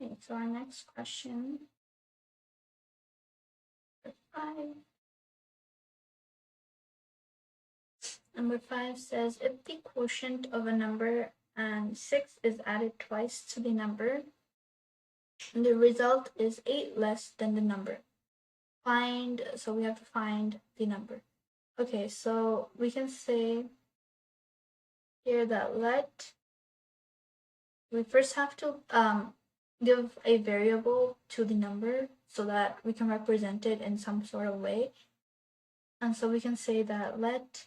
Okay, so our next question, number 5. Number 5 says, if the quotient of a number and 6 is added twice to the number, the result is 8 less than the number. So we have to find the number. Okay, so we can say here that we first have to give a variable to the number so that we can represent it in some sort of way. And so we can say that let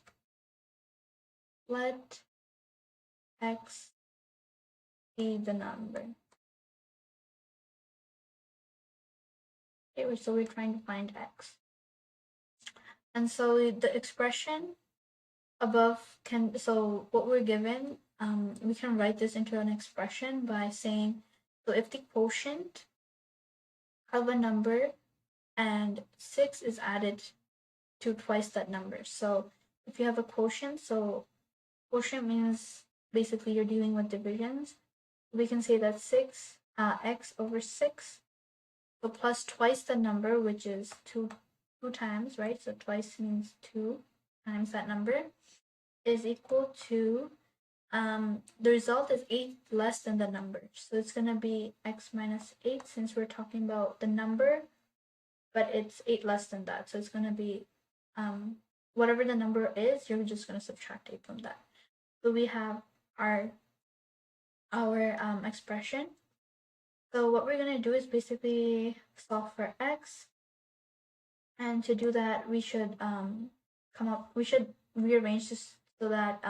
x be the number. Okay, so we're trying to find x. And so the expression above so what we're given, we can write this into an expression by saying, so if the quotient of a number and 6 is added to twice that number. So if you have a quotient, so quotient means basically you're dealing with divisions. We can say that x over 6, so plus twice the number, which is 2 times, right? So twice means 2 times that number, is equal to, the result is 8 less than the number. So it's going to be x minus 8 since we're talking about the number, but it's 8 less than that. So it's going to be whatever the number is, you're just going to subtract 8 from that. So we have our expression. So what we're going to do is basically solve for x. And to do that, we should we should rearrange this so that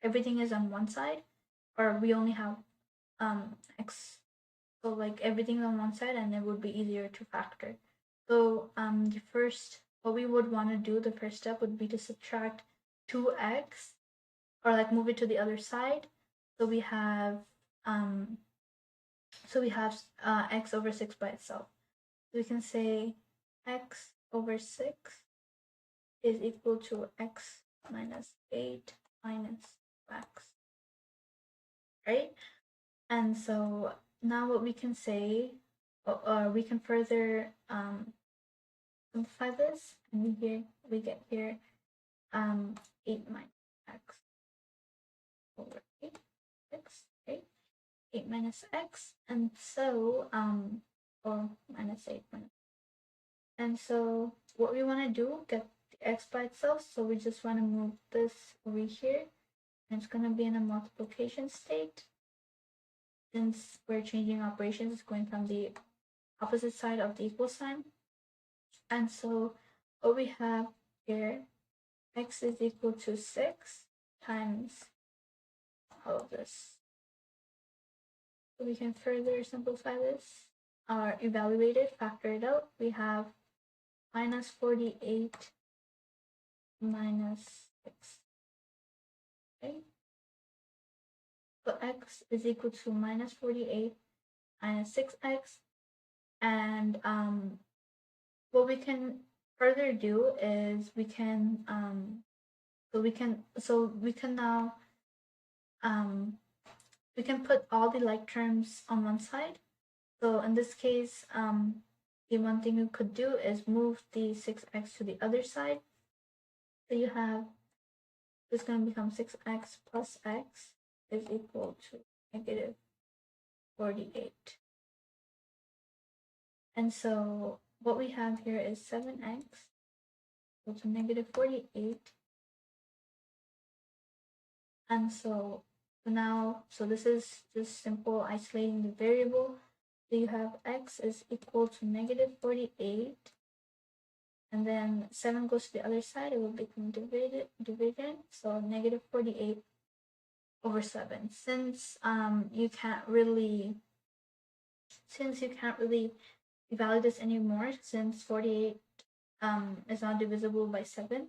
everything is on one side, or we only have x. So like everything's on one side, and it would be easier to factor. So what we would want to do, the first step would be to subtract 2x, or like move it to the other side. So we have x over 6 by itself. So we can say x over 6 is equal to x minus 8 minus x, right? And so now what we can say, or we can further simplify this, and we get here 8 minus x over 8 x, right? 8 minus x, and so or minus 8 minus. And so what we want to do, get the x by itself, so we just want to move this over here, and it's going to be in a multiplication state. Since we're changing operations, it's going from the opposite side of the equal sign. And so what we have here, x is equal to 6 times all of this. So we can further simplify this, or evaluate it, factor it out. We have minus 48 minus 6. Okay? So x is equal to minus 48 minus 6x. And what we can further do is we can now we can put all the like terms on one side. So in this case, the one thing you could do is move the 6x to the other side. So you have, it's going to become 6x plus x is equal to negative 48. And so what we have here is 7x equal to negative 48. And so now, so this is just simple isolating the variable. So you have x is equal to negative 48. And then 7 goes to the other side, it will become division. So negative 48 over 7. Since you can't really evaluate this anymore, since 48 is not divisible by 7,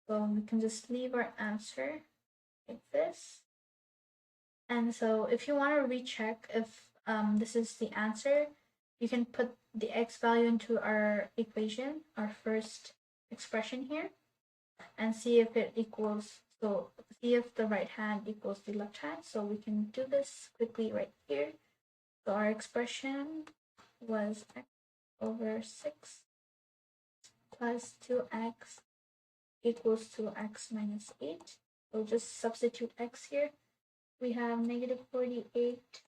so we can just leave our answer like this. And so if you want to recheck if this is the answer, you can put the x value into our equation, our first expression here, and see if it equals, so see if the right hand equals the left hand. So we can do this quickly right here. So our expression was x over 6 plus 2x equals to x minus 8. So just substitute x here. We have negative 48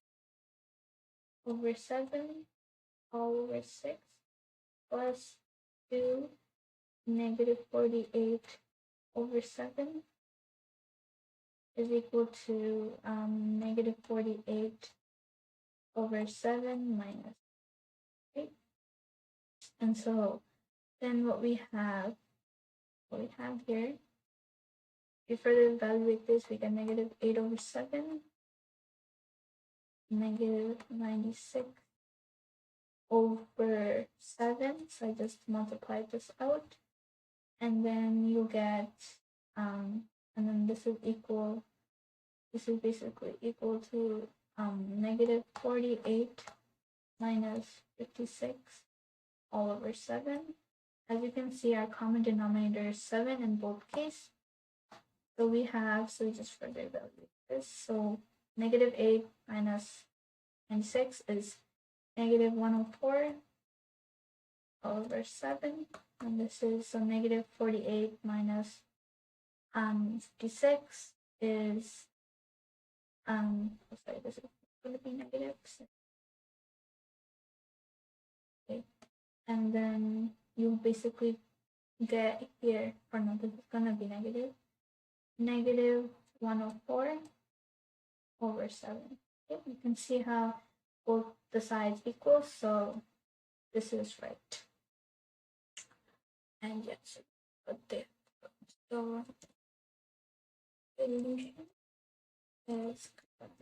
over 7 all over 6 plus 2 negative 48 over 7 is equal to negative 48 over 7 minus 8. And so then what we have here, if we further evaluate this, we get negative 8 over 7, negative 96 over 7. So I just multiplied this out. And then you get, and then this is basically equal to negative 48 minus 56 all over 7. As you can see, our common denominator is 7 in both cases. So we just further evaluate this. So negative 8 minus 96 is negative 104 all over 7. And this is, so negative 48 minus 56 is, sorry, this is going to be negative. Okay. And then you basically get here, or no, this is going to be negative 104 over 7. Okay. You can see how both the sides equal, so this is right. And yes, but there. So solution is correct.